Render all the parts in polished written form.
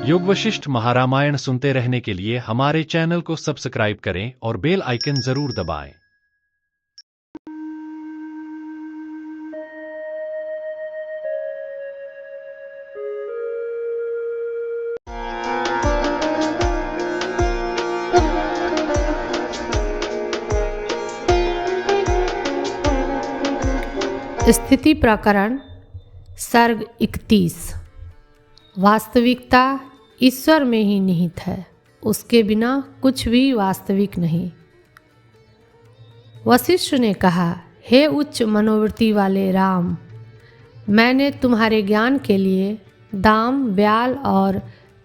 योग वशिष्ठ महारामायण सुनते रहने के लिए हमारे चैनल को सब्सक्राइब करें और बेल आइकन जरूर दबाएं। स्थिति प्रकरण सर्ग 31। वास्तविकता ईश्वर में ही निहित है, उसके बिना कुछ भी वास्तविक नहीं। वशिष्ठ ने कहा, हे उच्च मनोवृत्ति वाले राम, मैंने तुम्हारे ज्ञान के लिए दाम, व्याल और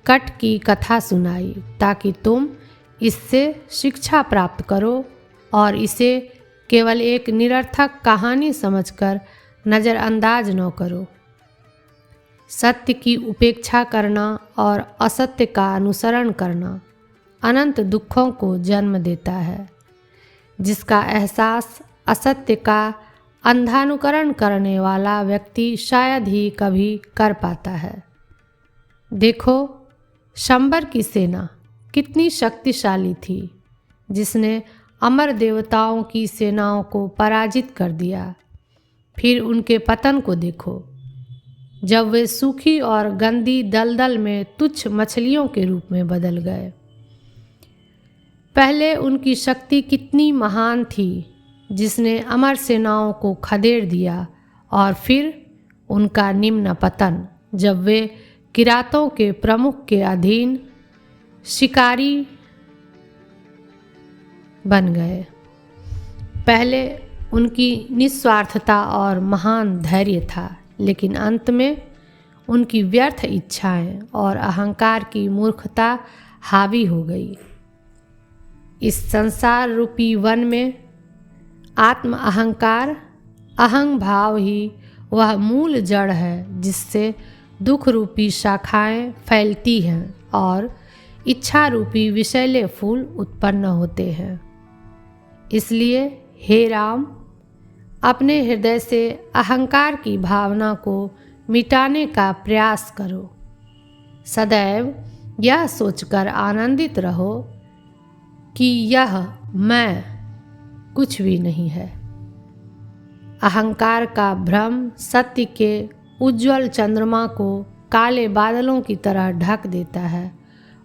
कट की कथा सुनाई ताकि तुम इससे शिक्षा प्राप्त करो और इसे केवल एक निरर्थक कहानी समझकर नज़रअंदाज न करो। सत्य की उपेक्षा करना और असत्य का अनुसरण करना अनंत दुखों को जन्म देता है, जिसका एहसास असत्य का अंधानुकरण करने वाला व्यक्ति शायद ही कभी कर पाता है। देखो, शंबर की सेना कितनी शक्तिशाली थी, जिसने अमर देवताओं की सेनाओं को पराजित कर दिया। फिर उनके पतन को देखो, जब वे सूखी और गंदी दलदल में तुच्छ मछलियों के रूप में बदल गए। पहले उनकी शक्ति कितनी महान थी, जिसने अमर सेनाओं को खदेड़ दिया, और फिर उनका निम्न पतन, जब वे किरातों के प्रमुख के अधीन शिकारी बन गए। पहले उनकी निस्वार्थता और महान धैर्य था, लेकिन अंत में उनकी व्यर्थ इच्छाएं और अहंकार की मूर्खता हावी हो गई। इस संसार रूपी वन में आत्म अहंकार, अहं भाव ही वह मूल जड़ है, जिससे दुख रूपी शाखाएं फैलती हैं और इच्छा रूपी विषैले फूल उत्पन्न होते हैं। इसलिए हे राम, अपने हृदय से अहंकार की भावना को मिटाने का प्रयास करो। सदैव यह सोचकर आनंदित रहो कि यह मैं कुछ भी नहीं है। अहंकार का भ्रम सत्य के उज्ज्वल चंद्रमा को काले बादलों की तरह ढक देता है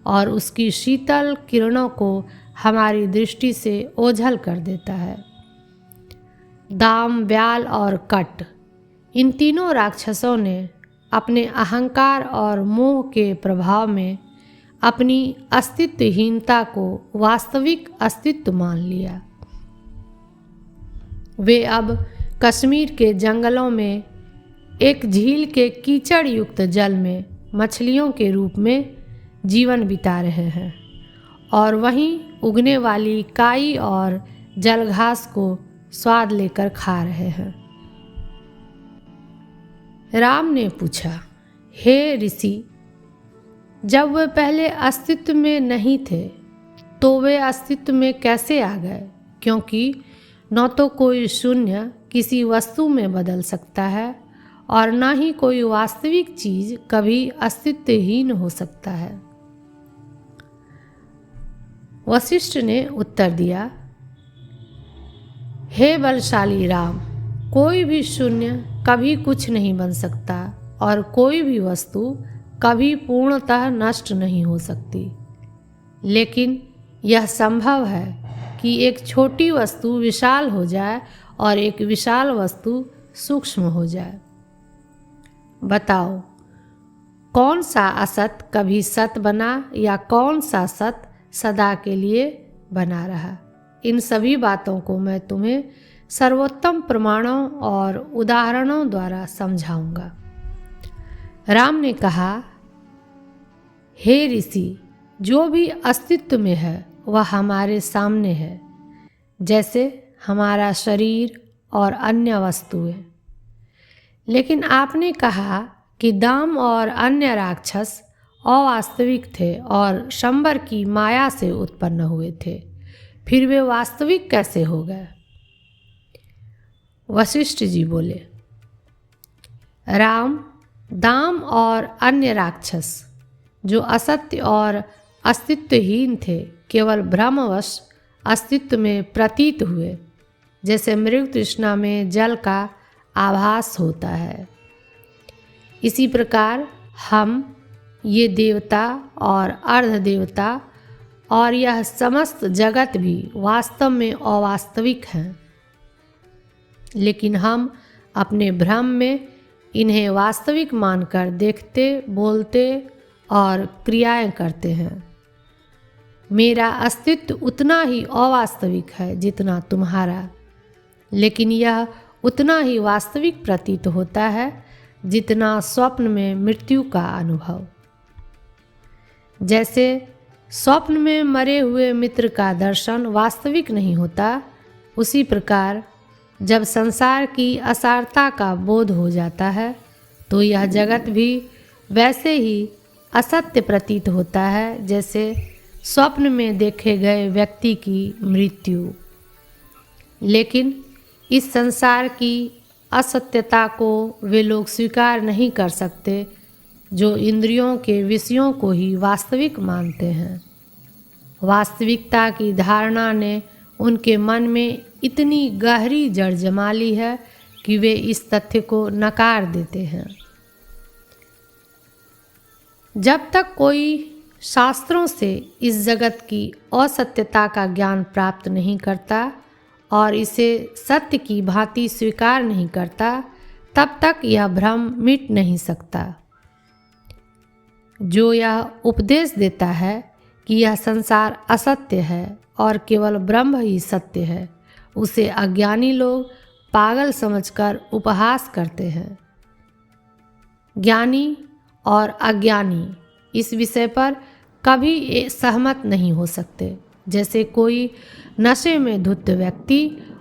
और उसकी शीतल किरणों को हमारी दृष्टि से ओझल कर देता है। दाम, व्याल और कट, इन तीनों राक्षसों ने अपने अहंकार और मोह के प्रभाव में अपनी अस्तित्वहीनता को वास्तविक अस्तित्व मान लिया। वे अब कश्मीर के जंगलों में एक झील के कीचड़ युक्त जल में मछलियों के रूप में जीवन बिता रहे हैं और वहीं उगने वाली काई और जलघास को स्वाद लेकर खा रहे हैं। राम ने पूछा, हे ऋषि, जब वे पहले अस्तित्व में नहीं थे तो वे अस्तित्व में कैसे आ गए? क्योंकि न तो कोई शून्य किसी वस्तु में बदल सकता है और न ही कोई वास्तविक चीज कभी अस्तित्वहीन हो सकता है। वशिष्ठ ने उत्तर दिया, हे बलशाली राम, कोई भी शून्य कभी कुछ नहीं बन सकता और कोई भी वस्तु कभी पूर्णतः नष्ट नहीं हो सकती। लेकिन यह संभव है कि एक छोटी वस्तु विशाल हो जाए और एक विशाल वस्तु सूक्ष्म हो जाए। बताओ, कौन सा असत कभी सत बना या कौन सा सत सदा के लिए बना रहा? इन सभी बातों को मैं तुम्हें सर्वोत्तम प्रमाणों और उदाहरणों द्वारा समझाऊंगा। राम ने कहा, हे ऋषि, जो भी अस्तित्व में है वह हमारे सामने है, जैसे हमारा शरीर और अन्य वस्तुएं। लेकिन आपने कहा कि दाम और अन्य राक्षस अवास्तविक थे और शंबर की माया से उत्पन्न हुए थे, फिर वे वास्तविक कैसे हो गए? वशिष्ठ जी बोले, राम, दाम और अन्य राक्षस जो असत्य और अस्तित्वहीन थे, केवल भ्रमवश अस्तित्व में प्रतीत हुए, जैसे मृग तृष्णा में जल का आभास होता है। इसी प्रकार हम, ये देवता और अर्ध देवता और यह समस्त जगत भी वास्तव में अवास्तविक हैं, लेकिन हम अपने भ्रम में इन्हें वास्तविक मानकर देखते, बोलते और क्रियाएं करते हैं। मेरा अस्तित्व उतना ही अवास्तविक है जितना तुम्हारा, लेकिन यह उतना ही वास्तविक प्रतीत होता है जितना स्वप्न में मृत्यु का अनुभव। जैसे स्वप्न में मरे हुए मित्र का दर्शन वास्तविक नहीं होता, उसी प्रकार जब संसार की असारता का बोध हो जाता है तो यह जगत भी वैसे ही असत्य प्रतीत होता है जैसे स्वप्न में देखे गए व्यक्ति की मृत्यु। लेकिन इस संसार की असत्यता को वे लोग स्वीकार नहीं कर सकते जो इंद्रियों के विषयों को ही वास्तविक मानते हैं। वास्तविकता की धारणा ने उनके मन में इतनी गहरी जड़ जमा ली है कि वे इस तथ्य को नकार देते हैं। जब तक कोई शास्त्रों से इस जगत की असत्यता का ज्ञान प्राप्त नहीं करता और इसे सत्य की भांति स्वीकार नहीं करता, तब तक यह भ्रम मिट नहीं सकता। जो यह उपदेश देता है कि यह संसार असत्य है और केवल ब्रह्म ही सत्य है, उसे अज्ञानी लोग पागल समझकर उपहास करते हैं। ज्ञानी और अज्ञानी इस विषय पर कभी सहमत नहीं हो सकते। जैसे कोई नशे में धुत व्यक्ति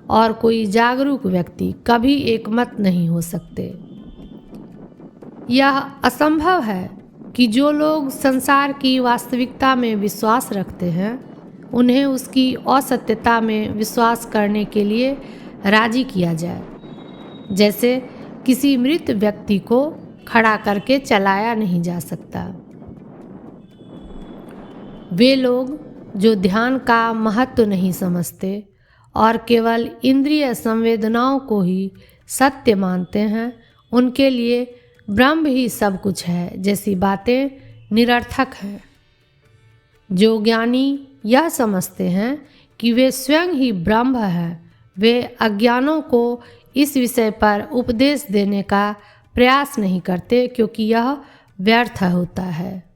और कोई जागरूक व्यक्ति कभी एकमत नहीं हो सकते। यह असंभव है कि जो लोग संसार की वास्तविकता में विश्वास रखते हैं, उन्हें उसकी असत्यता में विश्वास करने के लिए राजी किया जाए। जैसे किसी मृत व्यक्ति को खड़ा करके चलाया नहीं जा सकता। वे लोग जो ध्यान का महत्व नहीं समझते और केवल इंद्रिय संवेदनाओं को ही सत्य मानते हैं, उनके लिए ब्रह्म ही सब कुछ है जैसी बातें निरर्थक हैं। जो ज्ञानी यह समझते हैं कि वे स्वयं ही ब्रह्म है, वे अज्ञानों को इस विषय पर उपदेश देने का प्रयास नहीं करते, क्योंकि यह व्यर्थ होता है।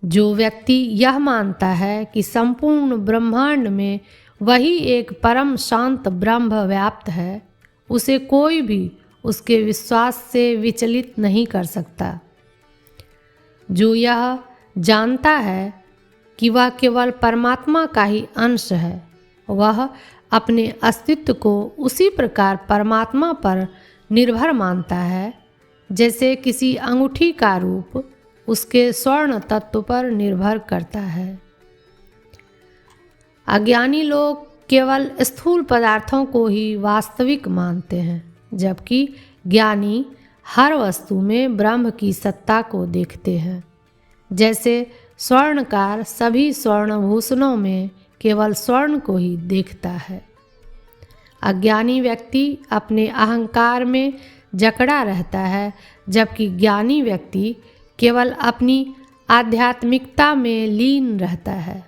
जो व्यक्ति यह मानता है कि संपूर्ण ब्रह्मांड में वही एक परम शांत ब्रह्म व्याप्त है, उसे कोई भी उसके विश्वास से विचलित नहीं कर सकता। जो यह जानता है कि वह केवल परमात्मा का ही अंश है, वह अपने अस्तित्व को उसी प्रकार परमात्मा पर निर्भर मानता है जैसे किसी अंगूठी का रूप उसके स्वर्ण तत्व पर निर्भर करता है। अज्ञानी लोग केवल स्थूल पदार्थों को ही वास्तविक मानते हैं, जबकि ज्ञानी हर वस्तु में ब्रह्म की सत्ता को देखते हैं। जैसे स्वर्णकार सभी स्वर्णभूषणों में केवल स्वर्ण को ही देखता है। अज्ञानी व्यक्ति अपने अहंकार में जकड़ा रहता है, जबकि ज्ञानी व्यक्ति केवल अपनी आध्यात्मिकता में लीन रहता है।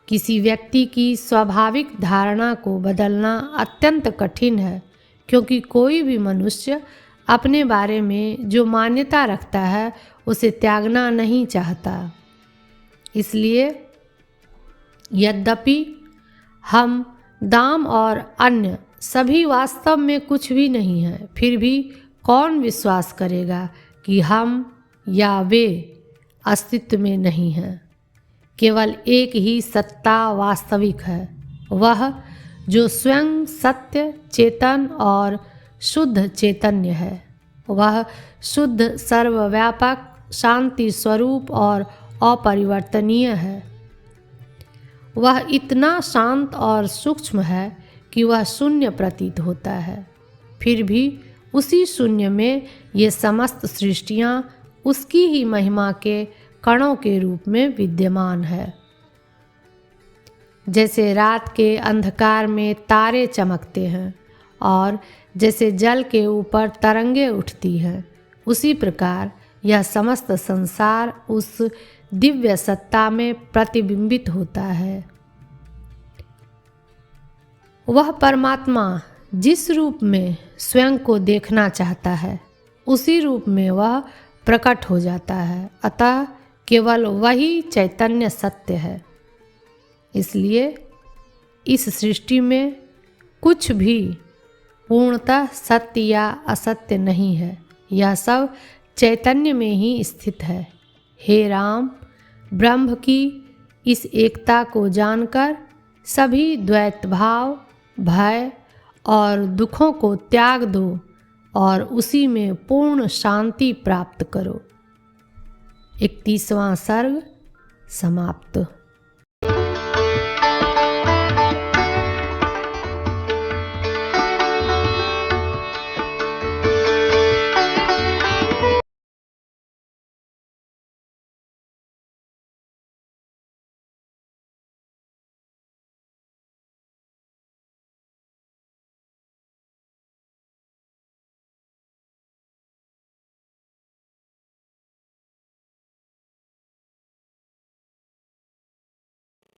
किसी व्यक्ति की स्वाभाविक धारणा को बदलना अत्यंत कठिन है, क्योंकि कोई भी मनुष्य अपने बारे में जो मान्यता रखता है उसे त्यागना नहीं चाहता। इसलिए यद्यपि हम, दाम और अन्य सभी वास्तव में कुछ भी नहीं हैं, फिर भी कौन विश्वास करेगा कि हम या वे अस्तित्व में नहीं हैं। केवल एक ही सत्ता वास्तविक है, वह जो स्वयं सत्य, चेतन और शुद्ध चैतन्य है। वह शुद्ध, सर्वव्यापक, शांति स्वरूप और अपरिवर्तनीय है। वह इतना शांत और सूक्ष्म है कि वह शून्य प्रतीत होता है। फिर भी उसी शून्य में ये समस्त सृष्टियाँ उसकी ही महिमा के कणों के रूप में विद्यमान है। जैसे रात के अंधकार में तारे चमकते हैं और जैसे जल के ऊपर तरंगे उठती हैं, उसी प्रकार यह समस्त संसार उस दिव्य सत्ता में प्रतिबिंबित होता है। वह परमात्मा जिस रूप में स्वयं को देखना चाहता है, उसी रूप में वह प्रकट हो जाता है। अतः केवल वही चैतन्य सत्य है। इसलिए इस सृष्टि में कुछ भी पूर्णतः सत्य या असत्य नहीं है, यह सब चैतन्य में ही स्थित है। हे राम, ब्रह्म की इस एकता को जानकर सभी द्वैत भाव, भय और दुखों को त्याग दो और उसी में पूर्ण शांति प्राप्त करो। 31वां सर्ग समाप्त।